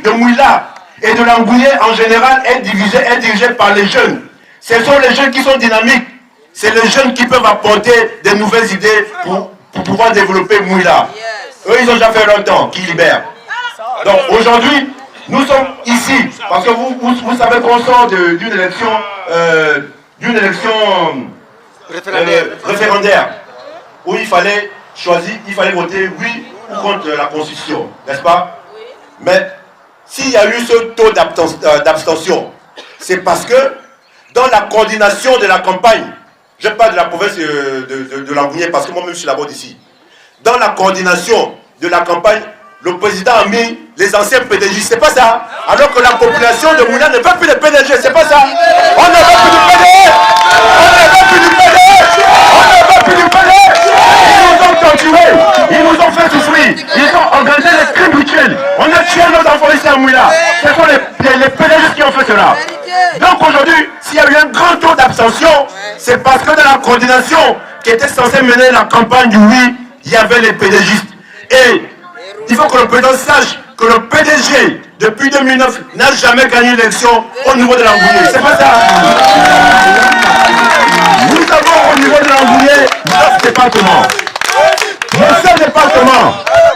de Mouila et de Langounié en général est dirigée par les jeunes. Ce sont les jeunes qui sont dynamiques. C'est les jeunes qui peuvent apporter des nouvelles idées pour pouvoir développer Mouila. Eux, ils ont déjà fait leur temps, qui libèrent. Donc aujourd'hui, nous sommes ici, parce que vous savez qu'on sort d'une élection référendaire, où il fallait choisir, il fallait voter oui ou contre la Constitution, n'est-ce pas? Mais s'il y a eu ce taux d'abstention, c'est parce que dans la coordination de la campagne, je parle de la province de Langounié, parce que moi-même je suis là-bas d'ici, dans la coordination de la campagne, le président a mis les anciens PDG, c'est pas ça. Alors que la population de Mouila ne veut plus de PDG, c'est pas ça. On ne veut plus du PDG. On ne veut plus du PDG. On ne veut plus du PDG. Ils nous ont torturés, ils nous ont fait souffrir, ils ont organisé les crimes rituels. On a tué nos enfants ici à Mouila. Ce sont les PDG qui ont fait cela. Donc aujourd'hui, s'il y a eu un grand taux d'abstention, c'est parce que dans la coordination qui était censée mener la campagne du oui, il y avait les PDGistes. Et il faut que le président sache que le PDG, depuis 2009, n'a jamais gagné l'élection au niveau de Langounié. C'est pas ça. Nous avons au niveau de Langounié 9 départements. Le seul département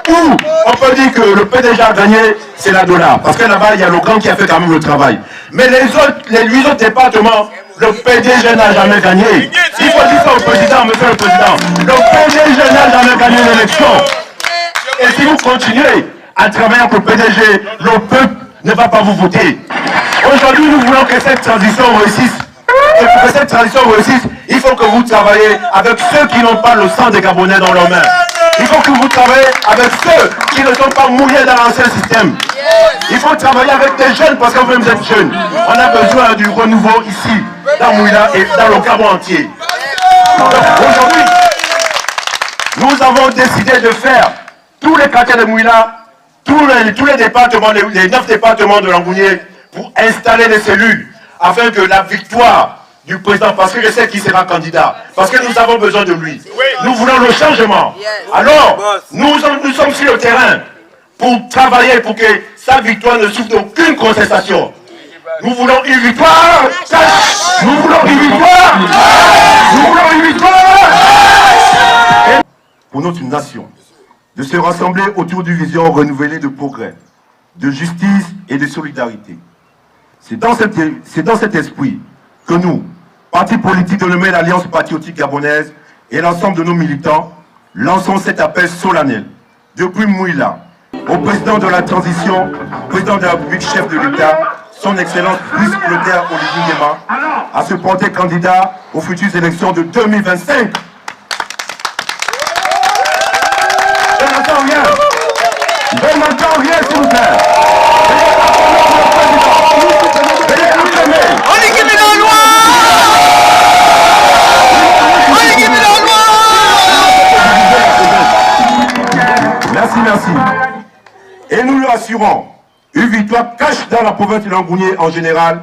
où on peut dire que le PDG a gagné, c'est la Dola. Parce que là-bas, il y a le grand qui a fait quand même le travail. Mais les 8 autres départements, le PDG n'a jamais gagné. Il faut dire ça au président, monsieur le président. Le PDG n'a jamais gagné l'élection. Et si vous continuez à travailler avec le PDG, le peuple ne va pas vous voter. Aujourd'hui, nous voulons que cette transition réussisse. Et pour que cette transition réussisse, il faut que vous travaillez avec ceux qui n'ont pas le sang des Gabonais dans leurs mains. Il faut que vous travaillez avec ceux qui ne sont pas mouillés dans l'ancien système. Il faut travailler avec des jeunes parce que vous-même êtes jeunes. On a besoin du renouveau ici, dans Mouila et dans le Gabon entier. Aujourd'hui, nous avons décidé de faire tous les quartiers de Mouila, tous les départements, les 9 départements de Langounié, pour installer des cellules, afin que la victoire du président, parce que je sais qui sera candidat, parce que nous avons besoin de lui. Nous voulons le changement. Alors, nous sommes sur le terrain pour travailler pour que sa victoire ne souffre d'aucune contestation. Nous voulons une victoire. Nous voulons une victoire. Nous voulons une victoire. Pour notre nation, de se rassembler autour d'une vision renouvelée de progrès, de justice et de solidarité. C'est dans cet esprit que nous, partis politiques de l'Alliance patriotique gabonaise et l'ensemble de nos militants, lançons cet appel solennel depuis Mouila au président de la transition, président de la République, chef de l'État, son Excellence Brice Clotaire Oligui Nguema, à se porter candidat aux futures élections de 2025. Je n'entends rien. Je n'entends rien, s'il vous plaît. Merci. Et nous lui assurons une victoire cache dans la province de Langounié en général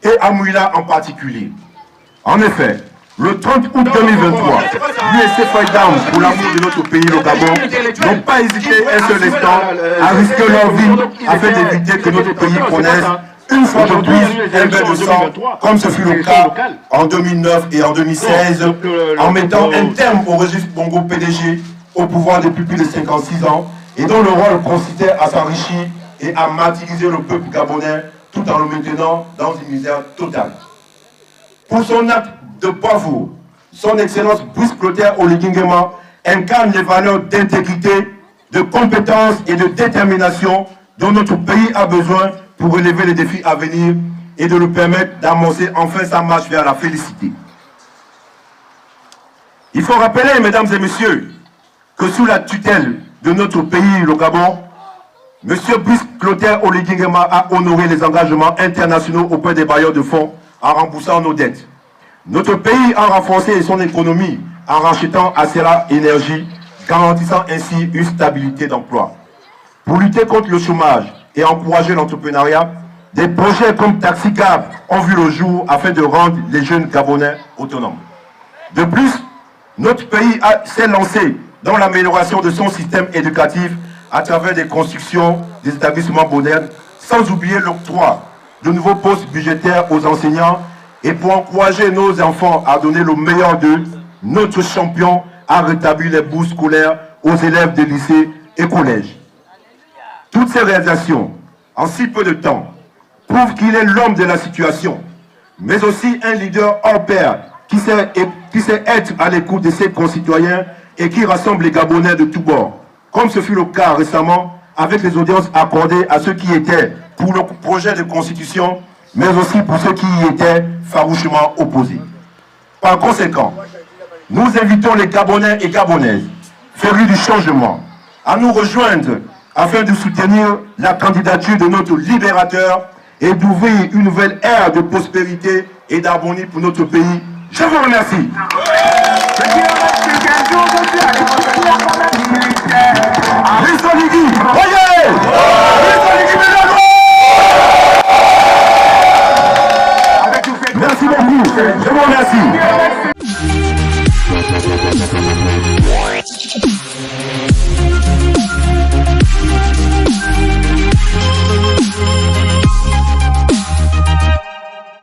et à Mouila en particulier. En effet, le 30 août 2023, l'USC Fight Down pour l'amour de notre pays, le Gabon, n'ont pas hésité un seul instant à risquer leur vie afin d'éviter que notre pays connaisse une fois de plus un bain de sang, comme ce fut le cas en 2009 et en 2016, en mettant un terme au registre Bongo PDG au pouvoir depuis plus de 56 ans, et dont le rôle consistait à s'enrichir et à martyriser le peuple gabonais tout en le maintenant dans une misère totale. Pour son acte de bravoure, son Excellence Brice Clotaire Oligui Nguema incarne les valeurs d'intégrité, de compétence et de détermination dont notre pays a besoin pour relever les défis à venir et de le permettre d'amorcer enfin sa marche vers la félicité. Il faut rappeler, mesdames et messieurs, que sous la tutelle de notre pays, le Gabon, M. Brice Clotaire Oligui Nguema a honoré les engagements internationaux auprès des bailleurs de fonds en remboursant nos dettes. Notre pays a renforcé son économie en rachetant Acera Énergie, garantissant ainsi une stabilité d'emploi. Pour lutter contre le chômage et encourager l'entrepreneuriat, des projets comme Taxi-Cab ont vu le jour afin de rendre les jeunes Gabonais autonomes. De plus, notre pays s'est lancé dans l'amélioration de son système éducatif à travers des constructions des établissements modernes, sans oublier l'octroi de nouveaux postes budgétaires aux enseignants et pour encourager nos enfants à donner le meilleur d'eux, notre champion a rétabli les bourses scolaires aux élèves des lycées et collèges. Toutes ces réalisations, en si peu de temps, prouvent qu'il est l'homme de la situation, mais aussi un leader hors pair qui sait être à l'écoute de ses concitoyens et qui rassemble les Gabonais de tous bords, comme ce fut le cas récemment avec les audiences accordées à ceux qui étaient pour le projet de constitution, mais aussi pour ceux qui y étaient farouchement opposés. Par conséquent, nous invitons les Gabonais et Gabonaises, férus du changement, à nous rejoindre afin de soutenir la candidature de notre libérateur et d'ouvrir une nouvelle ère de prospérité et d'harmonie pour notre pays. Je vous remercie.